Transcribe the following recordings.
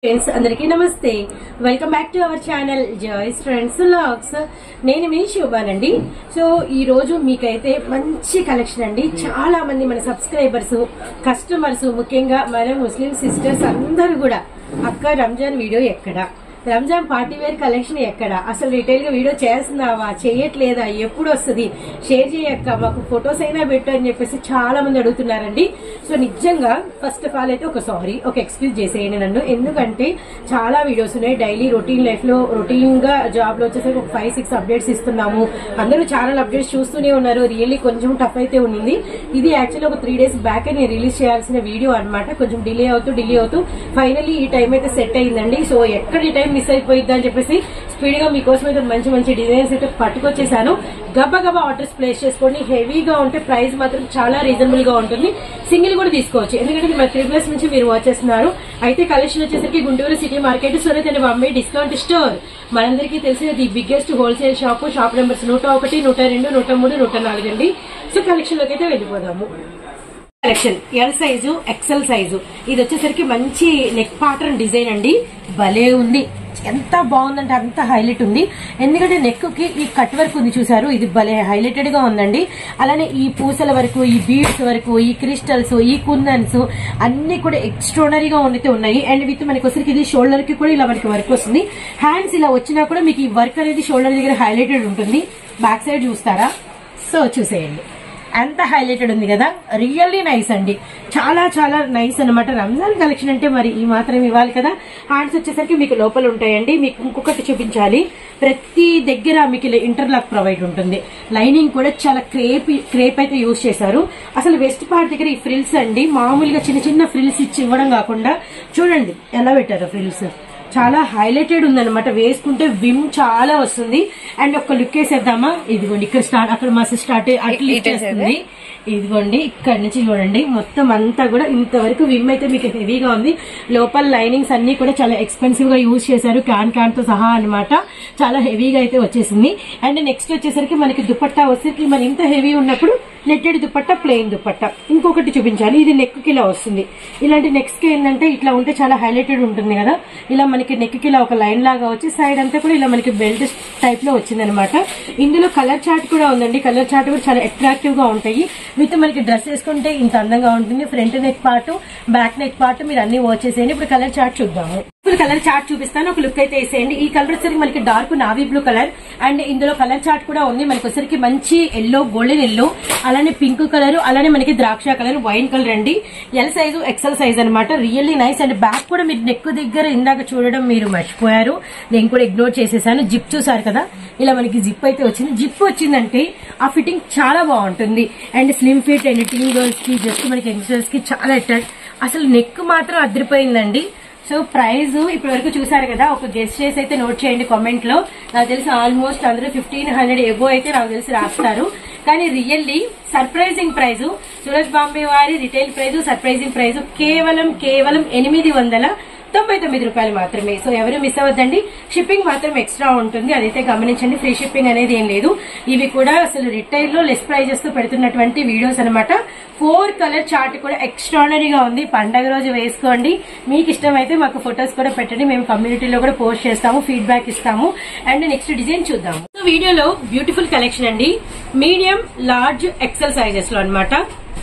Friends అందరికీ నమస్తే. Welcome back to our channel Joy's friends vlogs. నేను మీ శోభానండి. సో ఈ రోజు మీకైతే మంచి కలెక్షన్ అండి. చాలా మంది మన సబ్స్క్రైబర్స్, కస్టమర్స్, ముఖ్యంగా మన ముస్లిం సిస్టర్స్ అందరూ కూడా అక్క రంజాన్ వీడియో ఎక్కడ, రంజాన్ పార్టీ వేర్ కలెక్షన్ ఎక్కడ, అసలు రిటైల్ గా వీడియో చేస్తున్నావా, చేయట్లేదా, ఎప్పుడు వస్తుంది, షేర్ చేయక్క, మాకు ఫొటోస్ అయినా పెట్టు అని చెప్పేసి చాలా మంది అడుగుతున్నారండి. సో నిజంగా ఫస్ట్ ఆఫ్ ఆల్ అయితే ఒక ఎక్స్క్యూజ్ చేసేయండి నన్ను. ఎందుకంటే చాలా వీడియోస్ ఉన్నాయి. డైలీ రొటీన్ లైఫ్ లో రొటీన్ గా జాబ్ లో వచ్చేసరికి ఒక 5-6 అప్డేట్స్ ఇస్తున్నాము. అందరూ ఛానల్ అప్డేట్స్ చూస్తూనే ఉన్నారు. రియల్లీ కొంచెం టఫ్ అయితే ఉంది. ఇది యాక్చువల్లీ ఒక 3 days బ్యాక్ నేను రిలీజ్ చేయాల్సిన వీడియో అనమాట. కొంచెం డిలే అవుతూ ఫైనల్లీ ఈ టైం అయితే సెట్ అయిందండి. సో ఎక్కడ ఈ టైం మిస్ అయిపోయింది అని చెప్పేసి స్పీడ్ గా మీకోసం అయితే మంచి డిజైన్స్ అయితే పట్టుకొచ్చేసాను. గబగబా ఆర్డర్స్ ప్లేస్ చేసుకోండి. హెవీగా ఉంటే ప్రైస్ మాత్రం చాలా రీజనబుల్ గా ఉంటుంది. సింగిల్ కూడా తీసుకోవచ్చు, ఎందుకంటే మన 3+ నుంచి మీరు వాచ్ చేస్తున్నారు. అయితే కలెక్షన్ వచ్చేసరికి Guntur city market, Surat and Bombay discount store. మనందరికీ తెలిసిన the biggest wholesale shop numbers 101, 102, 103, 104 అండి. సో కలెక్షన్ లోకి అయితే వెళ్ళిపోదాము. Collection L size, XL size. ఇది వచ్చేసరికి మంచి నెక్ ప్యాటర్న్ డిజైన్ అండి. భలే ఉంది, ఎంత బాగుందంటే అంత హైలైట్ ఉంది. ఎందుకంటే నెక్ కి ఈ కట్ వర్క్ ఉంది చూసారు, ఇది భలే హైలైటెడ్ గా ఉందండి. అలానే ఈ పూసల వరకు, ఈ బీడ్స్ వరకు, ఈ క్రిస్టల్స్, ఈ కుందన్స్ అన్ని కూడా ఎక్స్ట్రాడనరీగా అయితే ఉన్నాయి. అండ్ విత్ మనకి వచ్చరికి ఇది షోల్డర్ కి కూడా ఇలా మనకి వర్క్ వస్తుంది. హ్యాండ్స్ ఇలా వచ్చినా కూడా మీకు ఈ వర్క్ అనేది షోల్డర్ దగ్గర హైలైటెడ్ ఉంటుంది. బ్యాక్ సైడ్ చూస్తారా, సో చూసేయండి, ఎంత హైలైటెడ్ ఉంది కదా. రియల్లీ నైస్ అండి, చాలా నైస్ అనమాట. రంజాన్ కలెక్షన్ అంటే మరి ఈ మాత్రం ఇవ్వాలి కదా. హ్యాండ్స్ వచ్చేసరికి మీకు లోపల ఉంటాయండి. మీకు ఇంకొకటి చూపించాలి, ప్రతి దగ్గర మీకు ఇలా ఇంటర్లాక్ ప్రొవైడ్ ఉంటుంది. లైనింగ్ కూడా చాలా క్రేప్ అయితే యూజ్ చేశారు. అసలు వెస్ట్ పార్ట్ దగ్గర ఈ ఫ్రిల్స్ అండి, మామూలుగా చిన్న ఫ్రిల్స్ ఇచ్చి ఇవ్వడం కాకుండా చూడండి ఎలా పెట్టారు ఫ్రిల్స్. చాలా హైలైటెడ్ ఉందన్నమాట. వేసుకుంటే విమ్ చాలా వస్తుంది. అండ్ ఒక లుక్ వేసేద్దామా, ఇదిగోండి ఇక్కడ స్టార్ట్, అక్కడ మస్తు స్టార్ట్ అట్లా ఇచ్చేస్తుంది. ఇదిగోండి ఇక్కడ నుంచి చూడండి, మొత్తం అంతా కూడా ఇంతవరకు విమ్ అయితే మీకు హెవీగా ఉంది. లోపల లైనింగ్స్ అన్ని కూడా చాలా ఎక్స్పెన్సివ్ గా యూజ్ చేశారు, క్యాన్ తో సహా అనమాట. చాలా హెవీగా అయితే వచ్చేసింది. అండ్ నెక్స్ట్ వచ్చేసరికి మనకి దుపట్టా వచ్చేసరికి మరి ఇంత హెవీ ఉన్నప్పుడు నెట్టెడ్ దుపట్టా, ప్లెయిన్ దుపట్టా. ఇంకొకటి చూపించాలి, ఇది నెక్ కి ఇలా వస్తుంది. ఇలాంటి నెక్స్ కి ఏంటంటే ఇట్లా ఉంటే చాలా హైలైటెడ్ ఉంటుంది కదా. ఇలా మనకి నెక్ కి ఇలా ఒక లైన్ లాగా వచ్చి సైడ్ అంతా కూడా ఇలా మనకి బెల్ట్ టైప్ లో వచ్చింది అనమాట. ఇందులో కలర్ చార్ట్ కూడా ఉందండి. కలర్ చార్ట్ కూడా చాలా అట్రాక్టివ్ గా ఉంటాయి. విత్ మనకి డ్రెస్ వేసుకుంటే ఇంత అందంగా ఉంటుంది. Front neck part, back neck part మీరు అన్ని వాచ్ చేసేయండి. ఇప్పుడు కలర్ చార్ట్ చూద్దాము. ఇప్పుడు కలర్ చార్ట్ చూపిస్తాను, ఒక లుక్ అయితే వేసేయండి. ఈ కలర్ వచ్చరికి మనకి dark navy blue colour. And ఇందులో కలర్ చార్ట్ కూడా ఉంది. మనకి వచ్చరికి మంచి ఎల్లో, గోల్డెన్ ఎల్లో, అలానే పింక్ కలర్, అలానే మనకి ద్రాక్ష కలర్, వైన్ కలర్ అండి. ఎల్ సైజు, ఎక్సెల్ సైజ్ అనమాట. Really nice. అండ్ బ్యాక్ కూడా మీరు నెక్ దగ్గర ఇందాక చూడడం మీరు మర్చిపోయారు, నేను కూడా ఇగ్నోర్ చేసేసాను. జిప్ చూసారు కదా, ఇలా మనకి జిప్ అయితే వచ్చింది. జిప్ వచ్చిందంటే ఆ ఫిట్టింగ్ చాలా బాగుంటుంది. And slim fit and teen girls కి, జస్ట్ మనకి యంగ్స్టర్స్ కి చాలా అట్రాక్ట్. అసలు నెక్ మాత్రం అదిరిపోయిందండి. సో ప్రైస్ ఇప్పటి వరకు చూసారు కదా, ఒక గెస్ట్ చేసి అయితే నోట్ చేయండి కామెంట్ లో. నాకు తెలిసి ఆల్మోస్ట్ అందరూ 1500 ఎబో అయితే నాకు తెలిసి రాస్తారు. కానీ really surprising price, Surat Bombay వారి రిటైల్ ప్రైజ్, సర్ప్రైజింగ్ ప్రైజ్ కేవలం 899 రూపాయలు మాత్రమే. సో ఎవరు మిస్ అవ్వద్దండి. షిప్పింగ్ మాత్రం ఎక్స్ట్రా ఉంటుంది, అదైతే గమనించండి. ఫ్రీ షిప్పింగ్ అనేది ఏం లేదు. ఇవి కూడా అసలు రిటైల్ లో లెస్ ప్రైజెస్ తో పెడుతున్నటువంటి వీడియోస్ అనమాట. 4 కలర్ చార్ట్ కూడా ఎక్స్ట్రాడనరీగా ఉంది. పండగ రోజు వేసుకోండి. మీకు ఇష్టమైతే మాకు ఫొటోస్ కూడా పెట్టండి, మేము కమ్యూనిటీలో కూడా పోస్ట్ చేస్తాము, ఫీడ్బ్యాక్ ఇస్తాము. అండ్ నెక్స్ట్ డిజైన్ చూద్దాము. వీడియోలో బ్యూటిఫుల్ కలెక్షన్ అండి, మీడియం, లార్జ్, ఎక్సెల్ సైజెస్ లో అనమాట.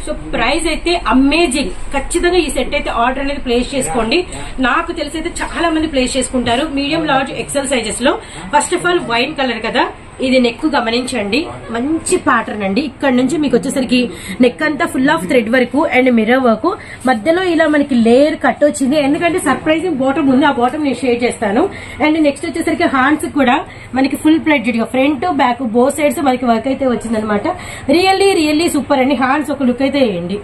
సో ప్రైస్ అయితే అమేజింగ్. ఖచ్చితంగా ఈ సెట్ అయితే ఆర్డర్ అనేది ప్లేస్ చేసుకోండి. నాకు తెలిసి అయితే చాలా మంది ప్లేస్ చేసుకుంటారు. మీడియం, లార్జ్, ఎక్సెల్ సైజెస్ లో. First of all wine colour కదా, ఇది నెక్ గమనించండి, మంచి ప్యాటర్న్ అండి. ఇక్కడ నుంచి మీకు వచ్చేసరికి నెక్ అంతా full of thread work and mirror work, మధ్యలో ఇలా మనకి లేయర్ కట్ వచ్చింది. ఎందుకంటే సర్ప్రైజింగ్ బాటమ్ ఉంది, ఆ బాటమ్ నేను షేర్ చేస్తాను. అండ్ నెక్స్ట్ వచ్చేసరికి హ్యాండ్స్ కూడా మనకి ఫుల్ ప్లెడ్జెడ్ గా ఫ్రంట్, బ్యాక్ బోత్ సైడ్స్ మనకి వర్క్ అయితే వచ్చింది అనమాట. రియల్లీ సూపర్ అండి. హ్యాండ్స్ ఒక లుక్ అయితే వేయండి.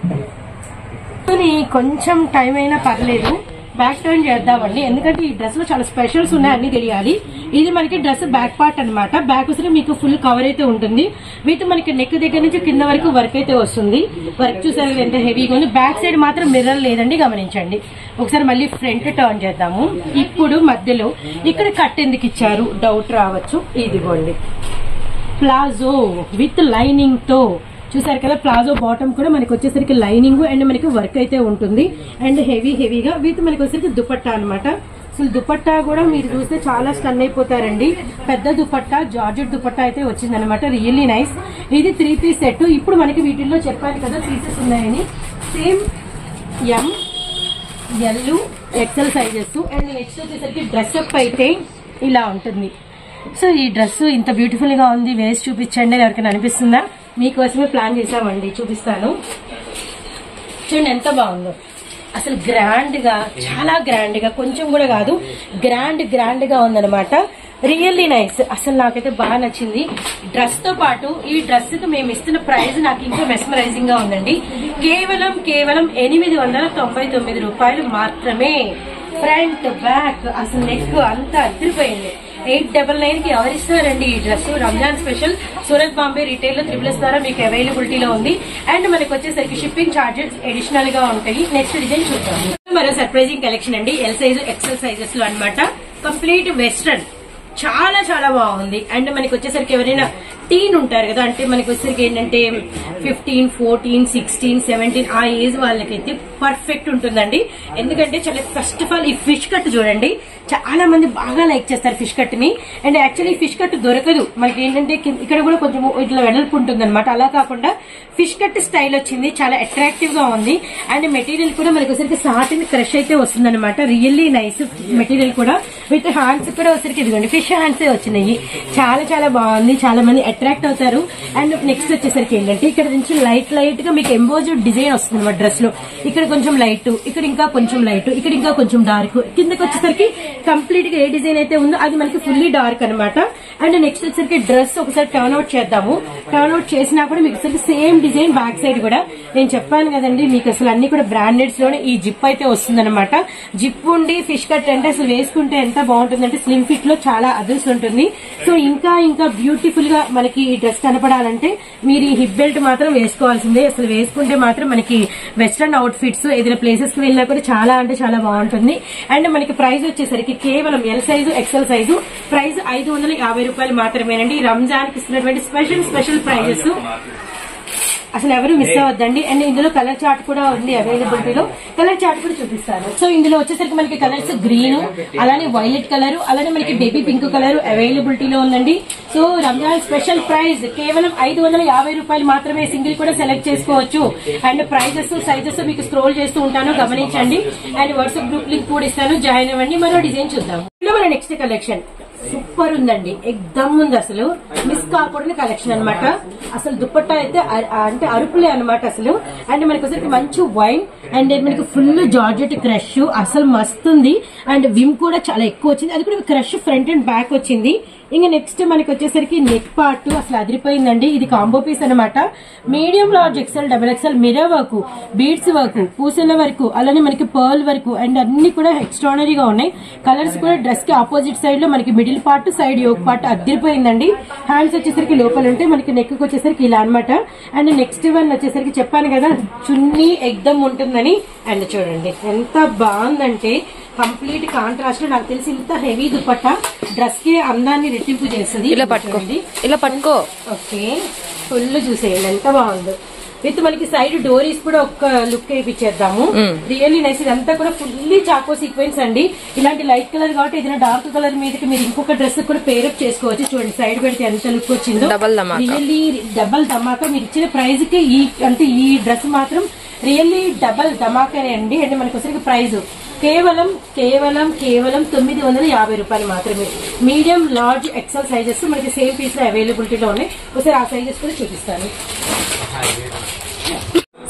కొంచెం టైం అయినా పర్లేదు, బ్యాక్ టర్న్ చేద్దామండి. ఎందుకంటే ఈ డ్రెస్ లో చాలా స్పెషల్స్ ఉన్నాయి, అన్ని తెలియాలి. ఇది మనకి డ్రెస్ బ్యాక్ పార్ట్ అనమాట. బ్యాక్ వచ్చి మీకు ఫుల్ కవర్ అయితే ఉంటుంది. విత్ మనకి నెక్ దగ్గర నుంచి కింద వరకు వర్క్ అయితే వస్తుంది. వర్క్ చూసారు ఎంత హెవీగా ఉంది. బ్యాక్ సైడ్ మాత్రం మిర్రర్ లేదండి, గమనించండి. ఒకసారి మళ్ళీ ఫ్రంట్ టర్న్ చేద్దాము. ఇప్పుడు మధ్యలో ఇక్కడ కట్ ఎందుకు ఇచ్చారు డౌట్ రావచ్చు. ఇదిగోండి ప్లాజో విత్ లైనింగ్ తో చూసారు కదా. ప్లాజో బాటమ్ కూడా మనకి వచ్చేసరికి లైనింగ్ అండ్ మనకి వర్క్ అయితే ఉంటుంది. అండ్ హెవీగా విత్ మనకి వచ్చేసరికి దుపట్టా అనమాట. అసలు దుపట్టా కూడా మీరు చూస్తే చాలా స్టన్ అయిపోతారండి. పెద్ద దుపట్టా, జార్జెట్ దుపట్టా అయితే వచ్చిందనమాట. Really nice. ఇది 3 పీస్ సెట్. ఇప్పుడు మనకి వీటిల్లో చెప్పాను కదా పీసెస్ ఉన్నాయని. Same M, L, XL sizes. And next వచ్చేసరికి డ్రెస్అప్ అయితే ఇలా ఉంటుంది. సో ఈ డ్రెస్ ఇంత బ్యూటిఫుల్ గా ఉంది, వేసి చూపించండి ఎవరికైనా అనిపిస్తుందా? మీకోసమే ప్లాన్ చేసామండి, చూపిస్తాను. చూడండి ఎంత బాగుందో. అసలు గ్రాండ్ గా, చాలా గ్రాండ్ గా, కొంచెం కూడా కాదు, గ్రాండ్ గా ఉందన్నమాట. Really nice. అసలు నాకైతే బాగా నచ్చింది. డ్రెస్ తో పాటు ఈ డ్రెస్ కి మేము ఇస్తున్న ప్రైస్ నాకు ఇంకా మెస్మరైజింగ్ గా ఉందండి. కేవలం 899 రూపాయలు మాత్రమే. ఫ్రంట్, బ్యాక్, అసలు నెక్ అంతా అదిరిపోయింది. 899 కి ఎవరిస్తారండి ఈ dress? Ramzan special. Surat Bombay retail లో ++ ద్వారా మీకు అవైలబిలిటీలో ఉంది. అండ్ మనకి వచ్చేసరికి షిప్పింగ్ చార్జెస్ అడిషనల్ గా ఉంటాయి. నెక్స్ట్ డిజైన్ చూద్దాం. మరో సర్ప్రైజింగ్ కలెక్షన్ అండి. ఎల్ సైజు, ఎక్సెల్ సైజెస్ లో అనమాట. కంప్లీట్ వెస్ట్రన్, చాలా చాలా బాగుంది. అండ్ మనకి వచ్చేసరికి ఎవరైనా టీన్ ఉంటారు కదా, అంటే మనకి వచ్చేసరికి ఏంటంటే 15, 14, 16, 17 ఆ ఏజ్ వాళ్ళకైతే పర్ఫెక్ట్ ఉంటుందండి. ఎందుకంటే చాలా ఫస్ట్ ఆఫ్ ఆల్ ఈ ఫిష్ కట్ చూడండి, చాలా మంది బాగా లైక్ చేస్తారు ఫిష్ కట్ ని. అండ్ యాక్చువల్లీ ఫిష్ కట్ దొరకదు మనకి, ఏంటంటే ఇక్కడ కూడా కొంచెం ఇట్లా వెడల్పు ఉంటుంది అనమాట. అలా కాకుండా ఫిష్ కట్ స్టైల్ వచ్చింది, చాలా అట్రాక్టివ్ గా ఉంది. అండ్ మెటీరియల్ కూడా మనకి వచ్చరికి సాటిన్ క్రష్ అయితే వస్తుంది అనమాట. రియల్లీ నైస్ మెటీరియల్ కూడా. విత్ హ్యాండ్స్ కూడా వచ్చరికి ఇదిగోండి ఫిష్ హ్యాండ్స్ వచ్చినాయి. చాలా చాలా బాగుంది, చాలా మంది అట్రాక్ట్ అవుతారు. అండ్ నెక్స్ట్ వచ్చేసరికి ఏంటంటే ఇక్కడ నుంచి లైట్ గా మీకు ఎంబోజ్డ్ డిజైన్ వస్తుంది అనమాట డ్రెస్ లో. ఇక్కడ కొంచెం లైట్, ఇక్కడ ఇంకా కొంచెం లైట్, ఇక్కడ ఇంకా కొంచెం డార్క్, కిందకి వచ్చేసరికి కంప్లీట్ గా ఏ డిజైన్ అయితే ఉందో అది మనకి ఫుల్లీ డార్క్ అనమాట. అండ్ నెక్స్ట్ వచ్చేసరికి డ్రెస్ ఒకసారి టర్న్ అవుట్ చేద్దాము. టర్న్ అవుట్ చేసినా కూడా మీకు అసలు సేమ్ డిజైన్ బ్యాక్ సైడ్ కూడా. నేను చెప్పాను కదండి మీకు అసలు అన్ని కూడా బ్రాండెడ్స్ లోనే ఈ జిప్ అయితే వస్తుంది అనమాట. జిప్ ఉండి ఫిష్ కట్ అంటే అసలు వేసుకుంటే ఎంత బాగుంటుందంటే స్లిమ్ ఫిట్ లో చాలా అదర్స్ ఉంటుంది. సో ఇంకా బ్యూటిఫుల్ గా మనకి ఈ డ్రెస్ కనపడాలంటే మీరు ఈ హిప్ బెల్ట్ మాత్రం వేసుకోవాల్సిందే. అసలు వేసుకుంటే మాత్రం మనకి వెస్ట్రన్ అవుట్ ఫిట్స్ ఏదైనా ప్లేసెస్ కి వెళ్ళినా కూడా చాలా అంటే చాలా బాగుంటుంది. అండ్ మనకి ప్రైస్ వచ్చేసరికి కేవలం L size, XL size price 550 రూపాయలు మాత్రమేనండి. రంజాన్ కి ఇస్తున్నటువంటి స్పెషల్ ప్రైజెస్. అసలు ఎవరు మిస్ అవ్వద్దండి. అండ్ ఇందులో కలర్ చార్ట్ కూడా ఉంది అవైలబిలిటీలో. కలర్ చార్ట్ కూడా చూపిస్తాను. సో ఇందులో వచ్చేసరికి మనకి కలర్స్ గ్రీన్, అలానే వైలెట్ కలర్, అలానే మనకి బేబీ పింక్ కలర్ అవైలబిలిటీలో ఉందండి. సో రంజాన్ స్పెషల్ ప్రైస్ కేవలం 550 రూపాయలు మాత్రమే. సింగిల్ కూడా సెలెక్ట్ చేసుకోవచ్చు. అండ్ ప్రైజెస్, సైజెస్ మీకు స్క్రోల్ చేస్తూ ఉంటాను, గమనించండి. అండ్ వాట్సాప్ గ్రూప్ లింక్ కూడా ఇస్తాను, జాయిన్ అవ్వండి. మరో డిజైన్ చూద్దాం. మన నెక్స్ట్ కలెక్షన్ సూపర్ ఉందండి, ఎగ్దమ్ ఉంది. అసలు మిస్ కాకూడని కలెక్షన్ అనమాట. అసలు దుపట్టా అయితే అంటే అరుపులే అనమాట అసలు. అండ్ మనకి వచ్చేసరికి మంచి వైన్ అండ్ మనకి ఫుల్ జార్జెట్ క్రష్, అసలు మస్తు ఉంది. అండ్ విమ్ కూడా చాలా ఎక్కువ వచ్చింది, అది కూడా క్రష్ ఫ్రంట్ అండ్ బ్యాక్ వచ్చింది. ఇంకా నెక్స్ట్ మనకి వచ్చేసరికి నెక్ పార్ట్ అసలు అదిరిపోయిందండి. ఇది కాంబో పీస్ అనమాట. Medium, large, XL, double XL, mirror work, beads work, పూసల వర్క్, అలానే మనకి పర్ల్ వర్క్ అండ్ అన్ని కూడా ఎక్స్ట్రానరీగా ఉన్నాయి. కలర్స్ కూడా డ్రెస్ కి ఆపోజిట్ సైడ్ లో మనకి middle part, side yoke part అదిరిపోయిందండి. హ్యాండ్స్ వచ్చేసరికి లోపల ఉంటాయి, మనకి నెక్ వచ్చేసరికి ఇలా అనమాట. అండ్ నెక్స్ట్ వన్ వచ్చేసరికి చెప్పాను కదా చున్నీ ఎగ్దమ్ ఉంటుందని. అండ్ చూడండి ఎంత బాగుందంటే కంప్లీట్ కాంట్రాస్ట్. నాకు తెలిసి ఇంత హెవీ దుపట్టా డ్రెస్ కి అందాన్ని రెట్టింపు చేస్తుంది. ఇలా పట్టుకో. ఓకే, ఫుల్ చూసేయండి ఎంత బాగుందో. విత్ మనకి సైడ్ డోరీస్ కూడా ఒక లుక్ వేయించేద్దాము. Really nice. ఇదంతా కూడా ఫుల్లీ చాకో సీక్వెన్స్ అండి. ఇలాంటి లైట్ కలర్ కాబట్టి ఏదైనా డార్క్ కలర్ మీదకి మీరు ఇంకొక డ్రెస్ కూడా పేరప్ చేసుకోవచ్చు. చూడండి సైడ్ పెడితే ఎంత లుక్ వచ్చిందో. రియల్లీ డబల్ ధమాకా. మీరు ఇచ్చిన ప్రైజ్ కి ఈ డ్రెస్ మాత్రం రియల్లీ డబల్ ధమాకానే అండి. అంటే మనకి వచ్చరికి ప్రైజ్ కేవలం 950 రూపాయలు మాత్రమే. మీడియం, లార్జ్, ఎక్సెల్ సైజెస్ మనకి సేమ్ పీస్ లో అవైలబిలిటీలో ఉన్నాయి. ఒకసారి ఆ సైజెస్ కూడా చూపిస్తాను.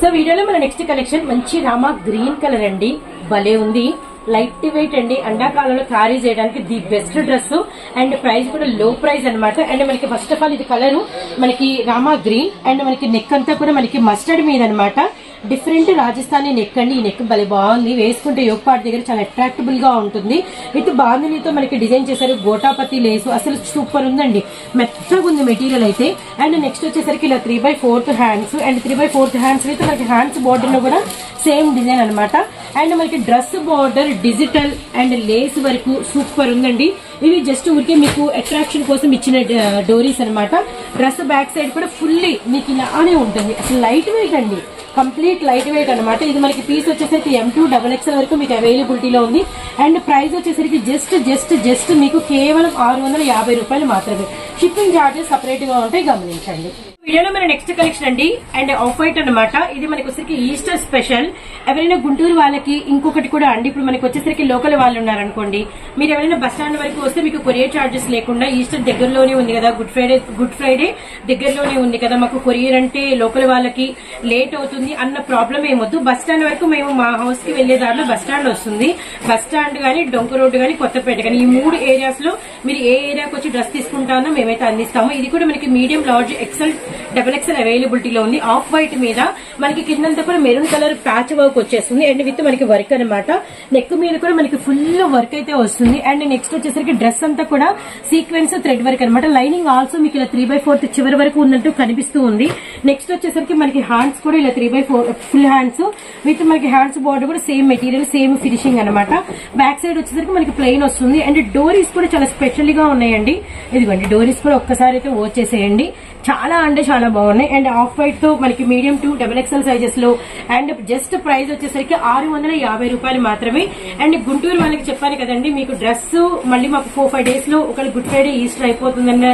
సో వీడియోలో మన నెక్స్ట్ కలెక్షన్ మంచి రామా గ్రీన్ కలర్ అండి, భలే ఉంది. లైట్ వెయిట్ అండి, ఎండాకాలంలో క్యారీ చేయడానికి the best dress. And price కూడా లో ప్రైస్ అనమాట. అండ్ మనకి ఫస్ట్ ఆఫ్ ఆల్ ఇది కలర్ మనకి రామా గ్రీన్ అండ్ మనకి నెక్ అంతా కూడా మనకి మస్టర్డ్ మీద అనమాట. డిఫరెంట్ రాజస్థానీ నెక్ అండి. ఈ నెక్ భలే బాగుంది, వేసుకుంటే యోగ్ పార్ట్ దగ్గర చాలా అట్రాక్టబుల్ గా ఉంటుంది. విత్ బాందినీతో మనకి డిజైన్ చేశారు, గోటాపతి లేసు, అసలు సూపర్ ఉందండి, మెత్తగా ఉంది మెటీరియల్ అయితే. అండ్ నెక్స్ట్ వచ్చేసరికి ఇలా 3/4 హ్యాండ్స్ అండ్ 3/4 హ్యాండ్స్ అయితే మనకి హ్యాండ్స్ బార్డర్ లో కూడా సేమ్ డిజైన్ అనమాట. అండ్ మనకి dress border digital and Lay's వరకు సూపర్ ఉందండి. ఇవి జస్ట్ ఊరికే మీకు అట్రాక్షన్ కోసం ఇచ్చిన డోరీస్ అనమాట. డ్రెస్ బ్యాక్ సైడ్ కూడా ఫుల్లీ మీకు ఇలానే ఉంటుంది. అసలు లైట్ వెయిట్ అండి, కంప్లీట్ లైట్ వెయిట్ అనమాట. ఇది మనకి పీస్ వచ్చేసరికి M2 XXL వరకు మీకు అవైలబిలిటీలో ఉంది. అండ్ ప్రైస్ వచ్చేసరికి జస్ట్ మీకు కేవలం 650 రూపాయలు మాత్రమే. షిప్పింగ్ చార్జెస్ సపరేట్ గా ఉంటాయి, గమనించండి. వీడియోలో మన నెక్స్ట్ కలెక్షన్ అండి, అండ్ ఆఫ్ వైట్ అనమాట. ఇది మనకి వచ్చేసరికి ఈస్టర్ స్పెషల్. ఎవరైనా గుంటూరు వాళ్ళకి ఇంకొకటి కూడా అండి, ఇప్పుడు మనకి వచ్చేసరికి లోకల్ వాళ్ళు ఉన్నారనుకోండి, మీరు ఎవరైనా బస్ స్టాండ్ వరకు వస్తే మీకు కొరియర్ చార్జెస్ లేకుండా, ఈస్టర్ దగ్గరలోనే ఉంది కదా, గుడ్ ఫ్రైడే దగ్గరలోనే ఉంది కదా, మాకు కొరియర్ అంటే లోకల్ వాళ్ళకి లేట్ అవుతుంది అన్న ప్రాబ్లం ఏమొద్దు. బస్ స్టాండ్ వరకు మేము మా హౌస్ కి వెళ్లే దారిలో బస్ స్టాండ్ వస్తుంది. బస్ స్టాండ్ గానీ, డొంక రోడ్డు గానీ, కొత్తపేట గానీ, ఈ 3 ఏరియాస్ లో మీరు ఏ ఏరియాకి వచ్చి డ్రెస్ తీసుకుంటానో మేమైతే అందిస్తాము. ఇది కూడా మనకి మీడియం, లార్జ్, XL, XXL అవైలబిలిటీలో ఉంది. ఆఫ్ వైట్ మీద మనకి కిందంతా కూడా మెరూన్ కలర్ ప్యాచ్ వర్క్ వచ్చేస్తుంది. అండ్ విత్ మనకి వర్క్ అనమాట. నెక్ మీద కూడా మనకి ఫుల్ వర్క్ అయితే వస్తుంది. అండ్ నెక్స్ట్ వచ్చేసరికి డ్రెస్ అంతా కూడా సీక్వెన్స్ థ్రెడ్ వర్క్ అనమాట. లైనింగ్ ఆల్సో మీకు ఇలా 3/4 చివరి వరకు ఉన్నట్టు కనిపిస్తూ ఉంది. నెక్స్ట్ వచ్చేసరికి మనకి హ్యాండ్స్ కూడా ఇలా 3/4 ఫుల్ హ్యాండ్స్ విత్ మనకి హ్యాండ్స్ బార్డర్ కూడా సేమ్ మెటీరియల్, సేమ్ ఫినిషింగ్ అనమాట. బ్యాక్ సైడ్ వచ్చేసరికి మనకి ప్లెయిన్ వస్తుంది. అండ్ డోరీస్ కూడా చాలా స్పెషల్ గా ఉన్నాయండి. ఇదిగోండి డోరీస్ కూడా ఒక్కసారి అయితే వచ్చేసేయండి. చాలా అంటే చాలా బాగున్నాయి. అండ్ ఆఫ్ వైట్ తో మనకి మీడియం టు XXL సైజెస్ లో. అండ్ జస్ట్ ప్రైస్ వచ్చేసరికి 650 రూపాయలు మాత్రమే. అండ్ గుంటూరు వాళ్ళకి చెప్పాను కదండి, మీకు డ్రెస్ మళ్ళీ మాకు 4-5 డేస్ లో ఒకవేళ గుడ్ ఫ్రైడే, ఈస్టర్ అయిపోతుందన్న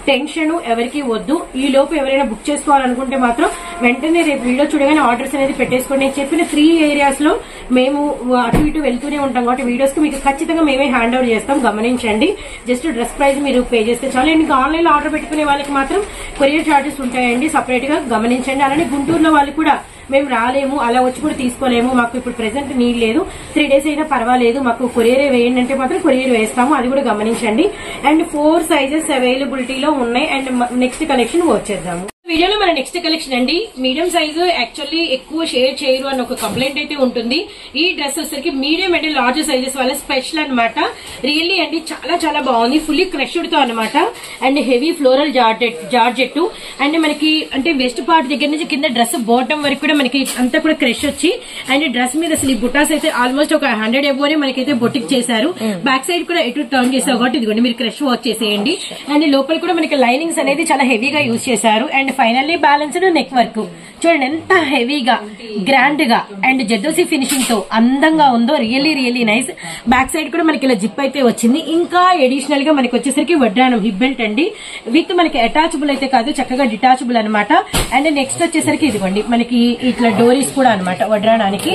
టెన్షన్ ఎవరికి వద్దు. ఈ లోపు ఎవరైనా బుక్ చేసుకోవాలనుకుంటే మాత్రం వెంటనే రేపు వీడియో చూడగానే ఆర్డర్స్ అనేది పెట్టేసుకోండి. నేను చెప్పిన 3 ఏరియాస్ లో మేము అటు ఇటు వెళ్తూనే ఉంటాం కాబట్టి వీడియోస్ కి మీకు ఖచ్చితంగా మేమే హ్యాండ్ ఓవర్ చేస్తాం, గమనించండి. జస్ట్ డ్రెస్ ప్రైస్ మీరు పే చేస్తే చాలు. ఇంకా ఆన్లైన్ లో ఆర్డర్ పెట్టుకునే వాళ్ళకి మాత్రం కొరియర్ చార్జెస్ ఉంటాయండి, సపరేట్ గా గమనించండి. అలానే గుంటూరులో వాళ్ళు కూడా మేము రాలేము, అలా వచ్చి కూడా తీసుకోలేము, మాకు ఇప్పుడు ప్రెసెంట్ నీడ్ లేదు, 3 డేస్ అయినా పర్వాలేదు, మాకు కొరియర్ వేయండి అంటే మాత్రం కొరియర్ వేస్తాము, అది కూడా గమనించండి. అండ్ 4 సైజెస్ అవైలబిలిటీలో ఉన్నాయి. అండ్ నెక్స్ట్ కలెక్షన్ వచ్చేద్దాము. వీడియోలో మన నెక్స్ట్ కలెక్షన్ అండి, మీడియం సైజు యాక్చువల్లీ ఎక్కువ షేర్ చేయరు అన్న ఒక కంప్లైంట్ అయితే ఉంటుంది. ఈ డ్రెస్ వచ్చేసరికి మీడియం అండ్ లార్జ్ సైజెస్ వాళ్ళ స్పెషల్ అనమాట. రియల్లీ అండి చాలా చాలా బాగుంది. ఫుల్లీ క్రష్డ్ తో అనమాట. And heavy floral georgette. And మనకి అంటే వెస్ట్ పార్ట్ దగ్గర నుంచి కింద డ్రెస్ బాటమ్ వరకు కూడా మనకి అంతా కూడా క్రష్ వచ్చి, అండ్ డ్రెస్ మీద అసలు ఈ బుటాస్ అయితే ఆల్మోస్ట్ ఒక 100 ఎబోనే మనకైతే బొటిక్ చేశారు. బ్యాక్ సైడ్ కూడా ఎటు టర్న్ చేసారు కాబట్టి ఇదిగోండి మీరు క్రష్ వాచ్ చేసేయండి. అండ్ లోపల కూడా మనకి లైనింగ్స్ అనేది చాలా హెవీగా యూజ్ చేశారు. And finally balanced neck work చూడండి ఎంత హెవీగా, గ్రాండ్ గా అండ్ జెద్దోసి ఫినిషింగ్ తో అందంగా ఉందో. Really nice. బ్యాక్ సైడ్ కూడా మనకి ఇలా జిప్ అయితే వచ్చింది. ఇంకా అడిషనల్ గా మనకి వచ్చేసరికి వడ్రానం హిప్ బెల్ట్ అండి. విత్ మనకి అటాచబుల్ అయితే కాదు, చక్కగా డిటాచబుల్ అనమాట. అండ్ నెక్స్ట్ వచ్చేసరికి ఇదిగోండి మనకి ఇట్లా డోరీస్ కూడా అనమాట వడ్రానానికి.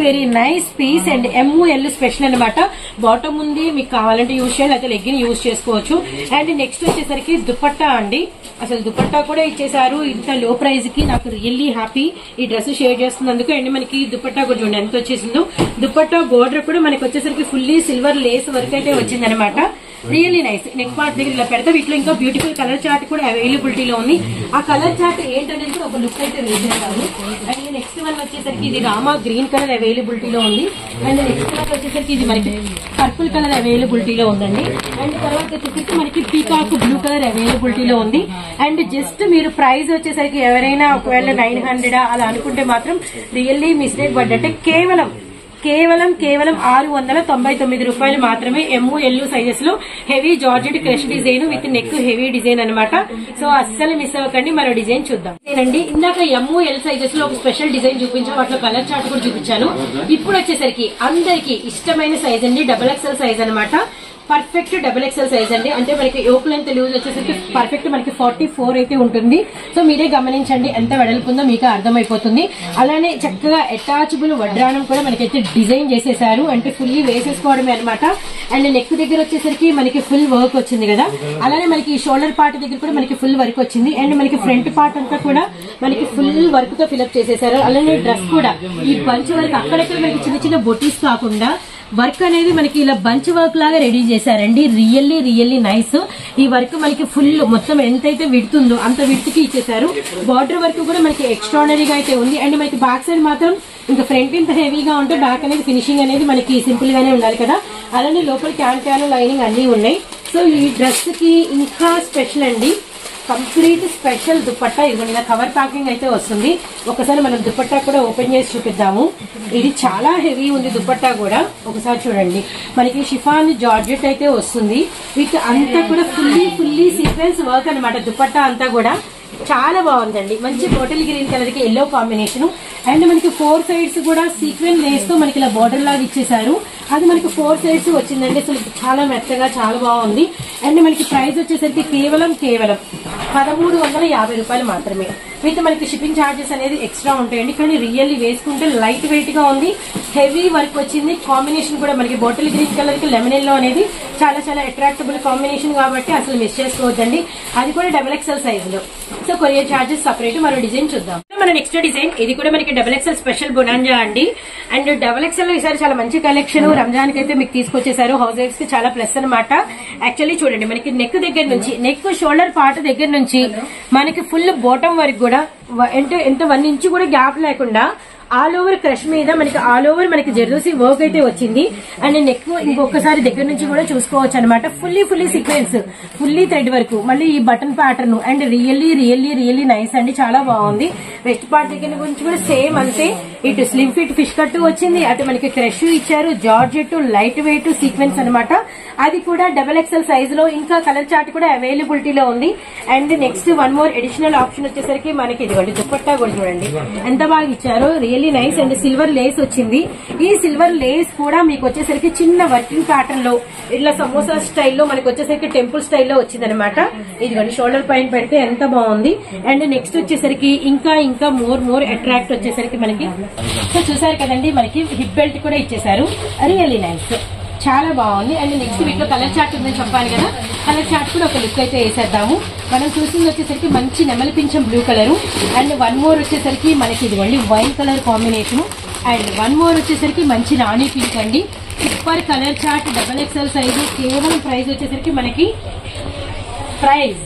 Very nice piece. And ML special అనమాట. బాటమ్ ఉంది, మీకు కావాలంటే యూజ్ చేయాలి, అయితే లెగ్గిన్ యూజ్ చేసుకోవచ్చు. అండ్ నెక్స్ట్ వచ్చేసరికి దుపట్టా అండి. అసలు దుపట్టా కూడా ఇచ్చేసారు ఇంత లో ప్రైస్ కి. నాకు రియల్లీ హ్యాపీ ఈ డ్రెస్ షేర్ చేస్తున్నందుకు. అండ్ మనకి దుపట్టా కూడా చూడండి ఎంత వచ్చేసిందో. దుపట్టా బోర్డర్ కూడా మనకి వచ్చేసరికి ఫుల్లీ సిల్వర్ లేస్ వర్క్ అయితే వచ్చింది అనమాట. Really nice. నెక్ పార్ట్ దగ్గర ఇలా పెడతా. వీటిలో ఇంకా బ్యూటిఫుల్ కలర్ చార్ట్ కూడా అవైలబిలిటీలో ఉంది. ఆ కలర్ చార్ట్ ఏంటనేది కూడా ఒక లుక్ అయితే వేసేసారు. అండ్ నెక్స్ట్ వన్ వచ్చేసరికి ఇది రామా గ్రీన్ కలర్ అవైలబిలిటీలో ఉంది. అండ్ నెక్స్ట్ వన్ వచ్చేసరికి ఇది మనకి పర్పుల్ కలర్ అవైలబిలిటీలో ఉందండి. అండ్ తర్వాత వచ్చేసరికి మనకి పీకాక్ బ్లూ కలర్ అవైలబిలిటీలో ఉంది. అండ్ జస్ట్ మీరు ప్రైస్ వచ్చేసరికి ఎవరైనా ఒకవేళ 900 అలా అనుకుంటే మాత్రం రియల్లీ మిస్టేక్ పడ్డట్టే. కేవలం 699 రూపాయలు మాత్రమే. ML సైజెస్ లో heavy georgette crush design with neck heavy design అనమాట. సో అస్సలు మిస్ అవ్వకండి. మరో డిజైన్ చూద్దాం. నేనండి ఇందాక ML సైజెస్ లో ఒక స్పెషల్ డిజైన్ చూపించాను, వాటిలో కలర్ చార్ట్ కూడా చూపించాను. ఇప్పుడు వచ్చేసరికి అందరికి ఇష్టమైన సైజ్ అండి, XXL సైజ్ అనమాట. పర్ఫెక్ట్ XXL సైజ్ అండి. అంటే మనకి యోక్ లెంత్ లూజ్ వచ్చేసరికి పర్ఫెక్ట్ మనకి 44 అయితే ఉంటుంది. సో మీరే గమనించండి ఎంత వెడల్పుందో మీకు అర్థమైపోతుంది. అలానే చక్కగా అటాచబుల్ వడ్రానం కూడా మనకైతే డిజైన్ చేసేసారు. అంటే ఫుల్లీ వేసేసుకోవడమే అనమాట. అండ్ నెక్ దగ్గర వచ్చేసరికి మనకి ఫుల్ వర్క్ వచ్చింది కదా. అలానే మనకి షోల్డర్ పార్ట్ దగ్గర కూడా మనకి ఫుల్ వర్క్ వచ్చింది. అండ్ మనకి ఫ్రంట్ పార్ట్ అంతా కూడా మనకి ఫుల్ వర్క్ తో ఫిల్అప్ చేసేసారు. అలానే డ్రెస్ కూడా ఈ బంచ్ వర్క్ అక్కడక్కడ మనకి చిన్న బొటీస్ కాకుండా వర్క్ అనేది మనకి ఇలా బంచ్ వర్క్ లాగా రెడీ చేశారండి. Really nice. ఈ వర్క్ మనకి ఫుల్ మొత్తం ఎంతైతే విడుతుందో అంత విడుతుకి ఇచ్చేసారు. బార్డర్ వర్క్ కూడా మనకి ఎక్స్ట్రాడనరీగా అయితే ఉంది. అండ్ మనకి బ్యాక్ సైడ్ మాత్రం ఇంకా ఫ్రంట్ ఇంత హెవీగా ఉంటే బ్యాక్ అనేది ఫినిషింగ్ అనేది మనకి సింపుల్ గానే ఉండాలి కదా. అలానే లోపల క్యాన్ లైనింగ్ అన్ని ఉన్నాయి. సో ఈ డ్రెస్ కి ఇంకా స్పెషల్ అండి, కంప్లీట్ స్పెషల్ దుపట్టా. ఇదిగోండి కవర్ ప్యాకింగ్ అయితే వస్తుంది. ఒకసారి మనం దుపట్టా కూడా ఓపెన్ చేసి చూపిద్దాము. ఇది చాలా హెవీ ఉంది దుపట్టా కూడా. ఒకసారి చూడండి మనకి షిఫాన్ జార్జెట్ అయితే వస్తుంది. వీటి అంతా కూడా ఫుల్లీ సీక్వెన్స్ వర్క్ అనమాట. దుపట్టా అంతా కూడా చాలా బాగుందండి. మంచి బాటిల్ గ్రీన్ కలర్ కి ఎల్లో కాంబినేషన్. అండ్ మనకి 4 సైడ్స్ కూడా సీక్వెన్ లేస్ తో మనకి ఇలా బార్డర్ లాగా ఇచ్చేసారు. అది మనకి 4 సైడ్స్ వచ్చిందండి. అసలు చాలా మెత్తగా చాలా బాగుంది. అండ్ మనకి ప్రైస్ వచ్చేసరికి కేవలం 1350 రూపాయలు మాత్రమే. విత్ మనకి షిప్పింగ్ ఛార్జెస్ అనేది ఎక్స్ట్రా ఉంటాయండి. కానీ రియల్లీ వేసుకుంటే లైట్ వెయిట్ గా ఉంది. హెవీ వర్క్ వచ్చింది. కాంబినేషన్ కూడా మనకి బాటిల్ గ్రీన్ కలర్ కి లెమన్ ఎల్లో అనేది చాలా చాలా అట్రాక్టబుల్ కాంబినేషన్ కాబట్టి అసలు మిస్ చేసుకోవద్దండి. అది కూడా XXL సైజ్ లో. So courier charges separate. మరో డిజైన్ చూద్దాం. మన నెక్స్ట్ డిజైన్ ఇది కూడా మనకి XXL స్పెషల్ బొనాంజా అండి. అండ్ XXL లో ఈసారి చాలా మంచి కలెక్షన్ రంజాన్ కి అయితే మీకు తీసుకొచ్చేసారు. హౌస్ వైఫ్స్ కి చాలా ప్లస్ అనమాట. యాక్చువల్లీ చూడండి మనకి నెక్ దగ్గర నుంచి నెక్ షోల్డర్ పార్ట్ దగ్గర నుంచి మనకి ఫుల్ బాటమ్ వరకు కూడా ఎంత 1 ఇంచ్ కూడా గ్యాప్ లేకుండా ఆల్ ఓవర్ క్రష్ మీద మనకి ఆల్ ఓవర్ మనకి జెర్దోసి వర్క్ అయితే వచ్చింది. అండ్ నెక్ ఇంకొకసారి దగ్గర నుంచి కూడా చూసుకోవచ్చు అనమాట. ఫుల్లీ సీక్వెన్స్, ఫుల్లీ థ్రెడ్ వరకు, మళ్ళీ ఈ button pattern and really nice అండి. చాలా బాగుంది. వెస్ట్ పార్ట్ దగ్గర నుంచి కూడా సేమ్ అంతే. ఇటు స్లిమ్ ఫిట్ ఫిష్ కట్ వచ్చింది, అటు మనకి క్రష్ ఇచ్చారు, జార్జెట్ లైట్ వెయిట్ సీక్వెన్స్ అనమాట. అది కూడా XXL సైజ్ లో. ఇంకా కలర్ చార్ట్ కూడా అవైలబిలిటీలో ఉంది. And next 1 more additional option వచ్చేసరికి మనకి ఇదిగోండి దుపట్టా కూడా చూడండి ఎంత బాగా ఇచ్చారో. Really nice. And silver lace వచ్చింది. ఈ సిల్వర్ లేస్ కూడా మీకు వచ్చేసరికి చిన్న వర్కింగ్ ప్యాటర్న్ లో ఇట్లా సమోసా స్టైల్లో మనకి వచ్చేసరికి టెంపుల్ స్టైల్లో వచ్చింది అనమాట. ఇదిగోండి షోల్డర్ పైన పెడితే ఎంత బాగుంది. అండ్ నెక్స్ట్ వచ్చేసరికి ఇంకా మోర్ అట్రాక్ట్ వచ్చేసరికి మనకి సో చూసారు కదండి మనకి హిప్ బెల్ట్ కూడా ఇచ్చేసారు. రియల్లీ నైస్, చాలా బాగుంది. అండ్ నెక్స్ట్ వీటిలో కలర్ చార్ట్ ఉందని చెప్పాలి కదా. కలర్ చార్ట్ కూడా ఒక లుక్ అయితే వేసేద్దాము. మనం చూసింది వచ్చేసరికి మంచి నెమలి పింఛం బ్లూ కలర్. అండ్ 1 మోర్ వచ్చేసరికి మనకి ఇదిగోండి wine colour combination. And 1 more వచ్చేసరికి మంచి రాణి పింక్ అండి. Super colour chart XXL size. కేవలం ప్రైస్ వచ్చేసరికి మనకి ప్రైస్